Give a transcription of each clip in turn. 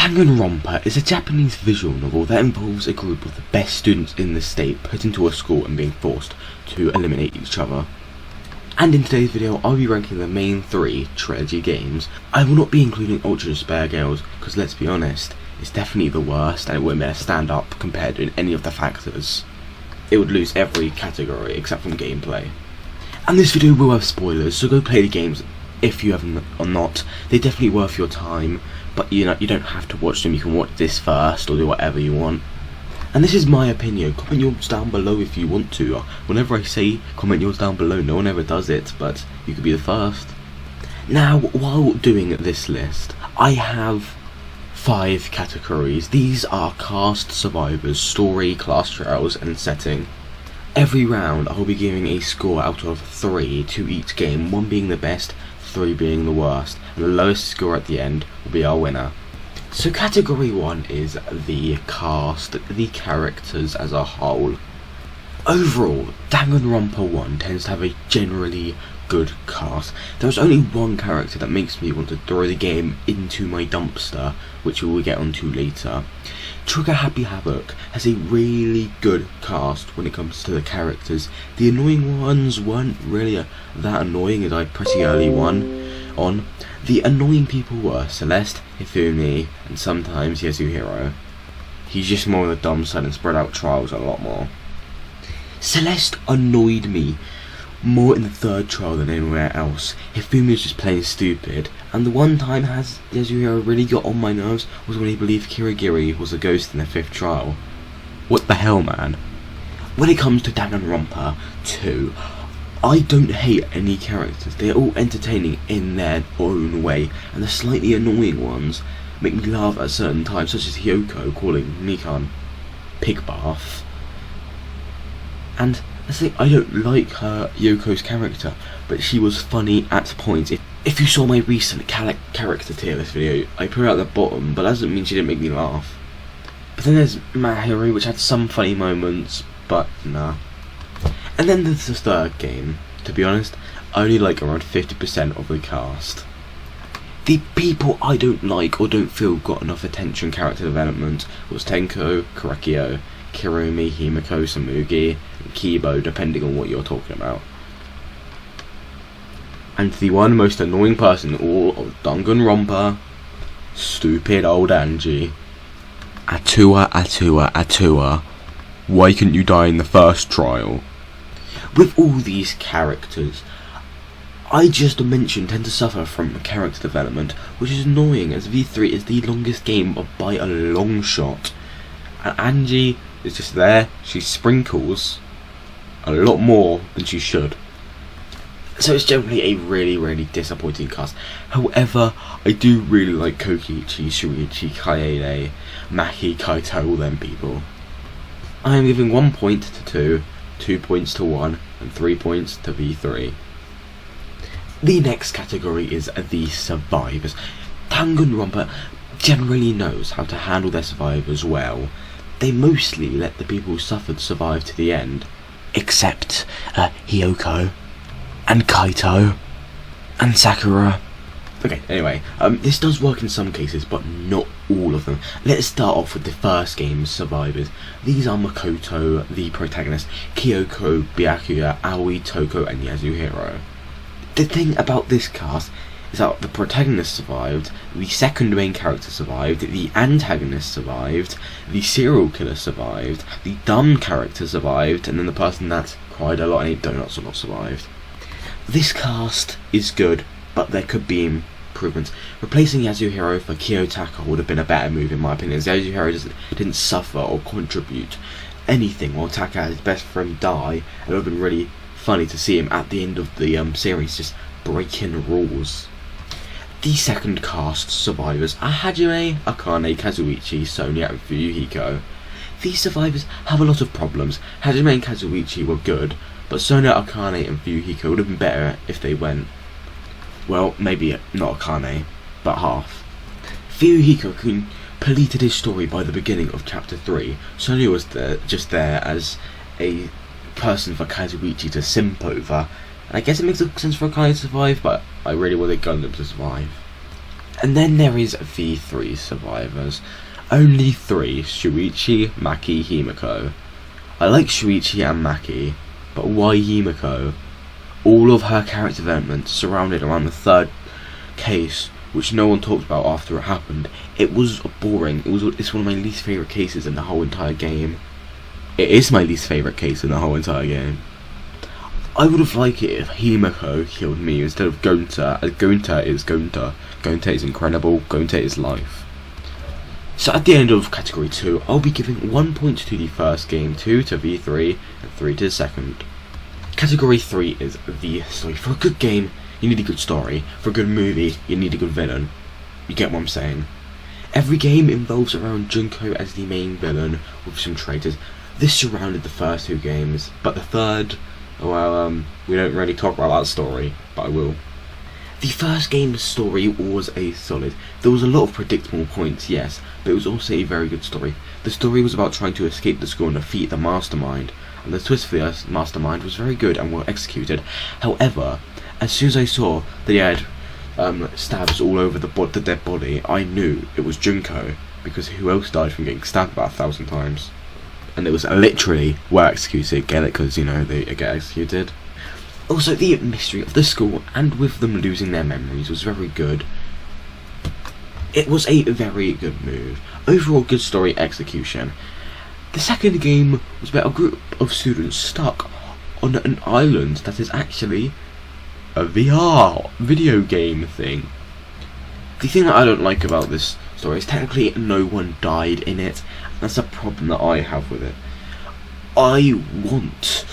Danganronpa is a Japanese visual novel that involves a group of the best students in the state put into a school and being forced to eliminate each other. And in today's video, I'll be ranking the main 3 trilogy games. I will not be including Ultra Despair Gales, because let's be honest, it's definitely the worst and it wouldn't be a stand up compared to any of the factors. It would lose every category except from gameplay. And this video will have spoilers, so go play the games if you haven't or not. They're definitely worth your time, but you don't have to watch them. You can watch this first or do whatever you want. And this is my opinion. Comment yours down below if you want to. Whenever I say comment yours down below, no one ever does it, but you could be the first. Now, while doing this list, I have 5 categories. These are cast, survivors, story, class trials, and setting. Every round I'll be giving a score out of 3 to each game, 1 being the best, 3 being the worst, and the lowest score at the end will be our winner. So category 1 is the cast, the characters as a whole. Overall, Danganronpa 1 tends to have a generally good cast. There's only one character that makes me want to throw the game into my dumpster, which we will get onto later. Happy Havoc has a really good cast when it comes to the characters. The annoying ones weren't really that annoying, as I pretty early on. The annoying people were Celeste, Hifumi, and sometimes Yasuhiro. He's just more on the dumb side and spread out trials a lot more. Celeste annoyed me more in the 3rd trial than anywhere else. Hifumi was just plain stupid, and the one time Yasuhiro really got on my nerves was when he believed Kirigiri was a ghost in the 5th trial. What the hell, man? When it comes to Danganronpa 2, I don't hate any characters. They're all entertaining in their own way, and the slightly annoying ones make me laugh at certain times, such as Hyoko calling Mikan pig bath. And I say I don't like Yoko's character, but she was funny at points. If you saw my recent character tier list video, I put her at the bottom, but that doesn't mean she didn't make me laugh. But then there's Mahiri, which had some funny moments, but nah. And then there's the 3rd game. To be honest, I only like around 50% of the cast. The people I don't like or don't feel got enough attention character development was Tenko, Kurakio, Kirumi, Himiko, Samugi, and Kibo, depending on what you're talking about. And the one most annoying person in all of Danganronpa, stupid old Angie. Atua, why couldn't you die in the 1st trial? With all these characters, I just mentioned tend to suffer from character development, which is annoying as V3 is the longest game by a long shot. And Angie is just there, she sprinkles a lot more than she should. So it's generally a really disappointing cast. However, I do really like Kokichi, Shuichi, Kaede, Maki, Kaito, all them people. I am giving 1 point to 2, 2 points to 1, and 3 points to V3. The next category is the survivors. Danganronpa generally knows how to handle their survivors well. They mostly let the people who suffered survive to the end, except Hyoko, and Kaito, and Sakura. Okay, anyway, this does work in some cases, but not all of them. Let's start off with the first game's survivors. These are Makoto, the protagonist, Kyoko, Byakuya, Aoi, Toko, and Yasuhiro. The thing about this cast is that the protagonist survived, the second main character survived, the antagonist survived, the serial killer survived, the dumb character survived, and then the person that cried a lot and ate donuts or not survived. This cast is good, but there could be improvements. Replacing Yasuhiro for Kiyotaka would have been a better move in my opinion, as Yasuhiro didn't suffer or contribute anything while Taka had his best friend die, and it would have been really funny to see him at the end of the series just breaking rules. The second cast survivors are Hajime, Akane, Kazuichi, Sonia, and Fuyuhiko. These survivors have a lot of problems. Hajime and Kazuichi were good, but Sonia, Akane, and Fuyuhiko would have been better if they went, well, maybe not Akane, but half. Fuyuhiko completed his story by the beginning of chapter 3. Sonia was just there as a person for Kazuichi to simp over. I guess it makes sense for Akane to survive, but I really wanted Gundam to survive. And then there is the 3 survivors. Only 3, Shuichi, Maki, Himiko. I like Shuichi and Maki, but why Himiko? All of her character development surrounded around the 3rd case, which no one talked about after it happened. It was boring. It's one of my least favourite cases in the whole entire game. It is my least favourite case in the whole entire game. I would have liked it if Himiko killed me instead of Gonta, as Gonta is Gonta. Gonta is incredible, Gonta is life. So at the end of category 2, I'll be giving 1 point to the first game, 2 to V3, and 3 to the second. Category 3 is the story. For a good game, you need a good story. For a good movie, you need a good villain. You get what I'm saying? Every game involves around Junko as the main villain, with some traitors. This surrounded the first 2 games, but the third, well, we don't really talk about that story, but I will. The first game's story was a solid. There was a lot of predictable points, yes, but it was also a very good story. The story was about trying to escape the school and defeat the mastermind, and the twist for the mastermind was very good and well executed. However, as soon as I saw that he had stabs all over the dead body, I knew it was Junko, because who else died from getting stabbed about 1,000 times? And it was literally well executed, get it, because, you know, they get executed. Also, the mystery of the school, and with them losing their memories, was very good. It was a very good move. Overall, good story execution. The second game was about a group of students stuck on an island that is actually a VR video game thing. The thing that I don't like about this story is technically no one died in it. That's a problem that I have with it. I want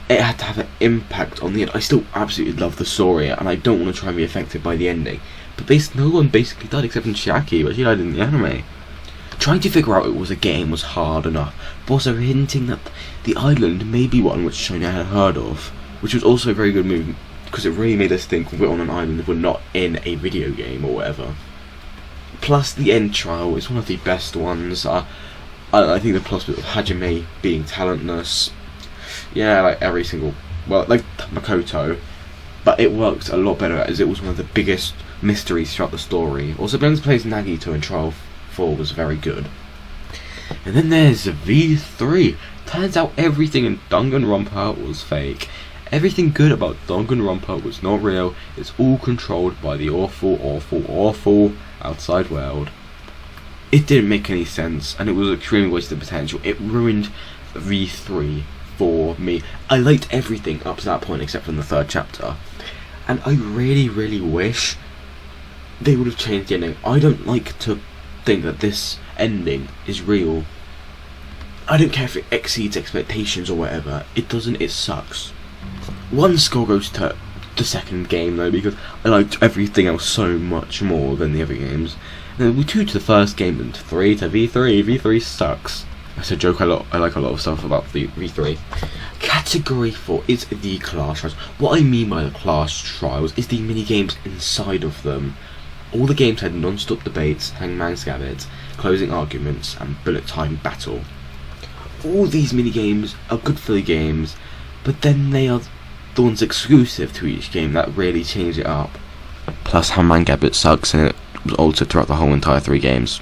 it had to have an impact on the end. I still absolutely love the story, and I don't want to try and be affected by the ending. But no one basically died except for Chiaki, but she died in the anime. Trying to figure out it was a game was hard enough, but also hinting that the island may be one which Shona had heard of, which was also a very good move, because it really made us think we're on an island, we're not in a video game or whatever. Plus, the end trial is one of the best ones. I think the plus bit of Hajime being talentless, yeah, like every single, well, like Makoto, but it worked a lot better as it was one of the biggest mysteries throughout the story. Also, Ben's plays Nagito in Trial 4 was very good. And then there's V3. Turns out everything in Danganronpa was fake. Everything good about Danganronpa was not real. It's all controlled by the awful, awful, awful outside world. It didn't make any sense, and it was extremely wasted potential. It ruined V3 for me. I liked everything up to that point except from the 3rd chapter, and I really, really wish they would have changed the ending. I don't like to think that this ending is real. I don't care if it exceeds expectations or whatever. It doesn't, it sucks. 1 score goes to the second game though, because I liked everything else so much more than the other games. And then 2 to the first game and 3 to V3. V3 sucks. That's a joke. I like a lot of stuff about the V3. Category 4 is the class trials. What I mean by the class trials is the mini games inside of them. All the games had non-stop debates, hangman scabbers, closing arguments, and bullet time battle. All these mini games are good for the games, but then they are the ones exclusive to each game that really change it up. Plus, hangman scabbers sucks, and it was altered throughout the whole entire 3 games.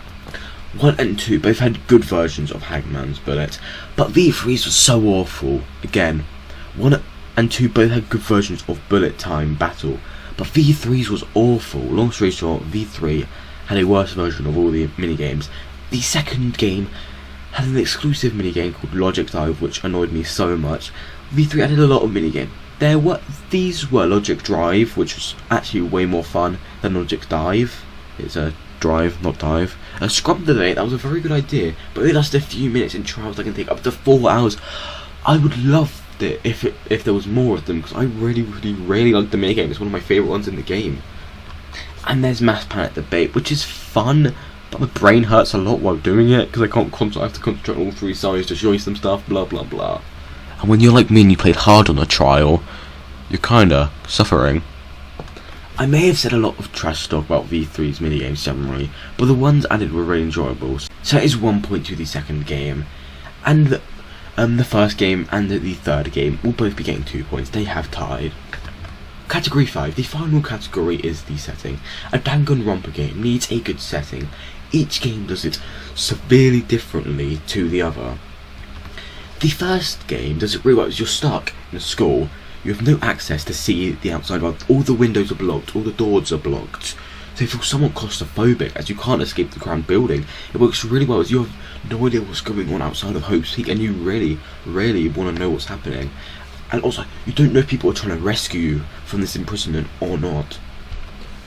1 and 2 both had good versions of Hangman's Bullet, but V3's was so awful. Again, 1 and 2 both had good versions of Bullet Time Battle, but V3's was awful. Long story short, V3 had a worse version of all the minigames. The second game had an exclusive minigame called Logic Dive, which annoyed me so much. V3 added a lot of minigames. These were Logic Drive, which was actually way more fun than Logic Dive. It's a drive, not dive. Scrub the Debate, that was a very good idea, but it lasted a few minutes in trials that can take up to 4 hours. I would love it if there was more of them, because I really, really, really like the minigame. It's one of my favourite ones in the game. And there's Mass Panic Debate, which is fun, but my brain hurts a lot while doing it, because I have to concentrate on all 3 sides to show you some stuff, blah blah blah. And when you're like me and you played hard on a trial, you're kinda suffering. I may have said a lot of trash talk about V3's minigames generally, but the ones added were really enjoyable. So it is 1 point to the second game, and the first game and the third game will both be getting 2 points. They have tied. Category 5, the final category is the setting. A Danganronpa game needs a good setting. Each game does it severely differently to the other. The first game does it really well. You're stuck in a school, you have no access to see the outside world, all the windows are blocked, all the doors are blocked. So you feel somewhat claustrophobic as you can't escape the grand building. It works really well as you have no idea what's going on outside of Hope's Peak and you really want to know what's happening. And also, you don't know if people are trying to rescue you from this imprisonment or not.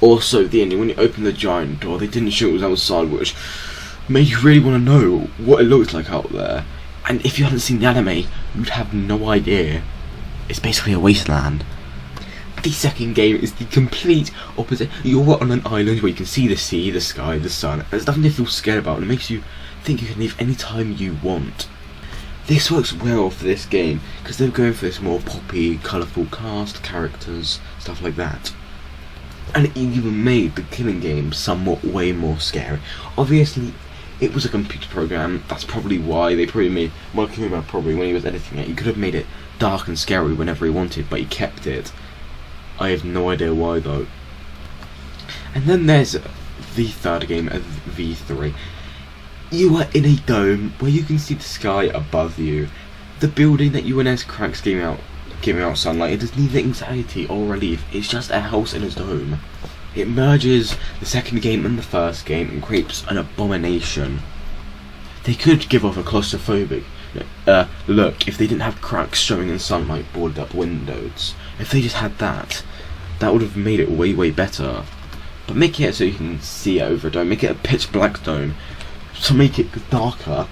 Also, at the ending, when you open the giant door, they didn't show it was outside, which made you really want to know what it looks like out there. And if you hadn't seen the anime, you'd have no idea. It's basically a wasteland. The second game is the complete opposite. You're on an island where you can see the sea, the sky, the sun. There's nothing to feel scared about, and it makes you think you can leave any time you want. This works well for this game because they're going for this more poppy, colourful cast, characters, stuff like that. And it even made the killing game somewhat way more scary. Obviously, it was a computer program. That's probably why they probably made Monokuma, probably when he was editing it, he could have made it dark and scary whenever he wanted, but he kept it. I have no idea why though. And then there's the third game, V3. You are in a dome where you can see the sky above you. The building that you and as cracks giving out sunlight. It doesn't need anxiety or relief. It's just a house in a dome. It merges the second game and the first game and creates an abomination. They could give off a claustrophobic look if they didn't have cracks showing in sunlight, boarded up windows. If they just had that, that would have made it way better. But make it so you can see it over a dome. Make it a pitch black dome. To make it darker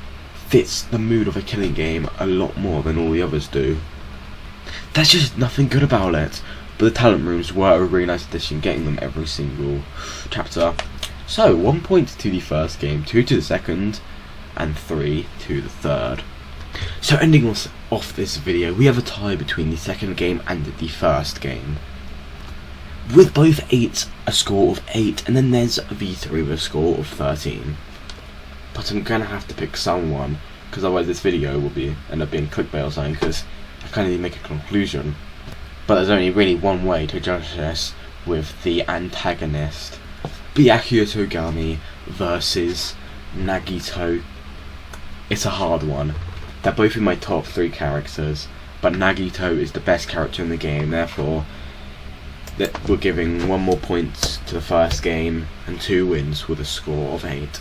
fits the mood of a killing game a lot more than all the others do. There's just nothing good about it. But the talent rooms were a really nice addition, getting them every single chapter. So 1 point to the first game, 2 to the second, and 3 to the third. So ending off this video, we have a tie between the second game and the first game. With both a score of 8, and then there's V3 with a score of 13. But I'm gonna have to pick someone, because otherwise this video will end up being clickbait or something, because I kind of need to make a conclusion. But there's only really one way to judge this, with the antagonist. Byakuya Togami versus Nagito. It's a hard one. They're both in my top 3 characters, but Nagito is the best character in the game, therefore we're giving 1 more point to the first game and 2 wins with a score of 8.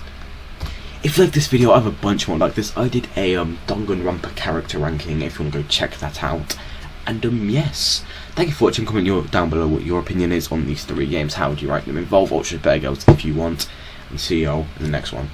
If you like this video, I have a bunch more like this. I did a Danganronpa character ranking if you want to go check that out. And yes, thank you for watching. Comment down below what your opinion is on these 3 games. How would you rank them? Involve Ultra Bear Girls if you want. And see y'all in the next one.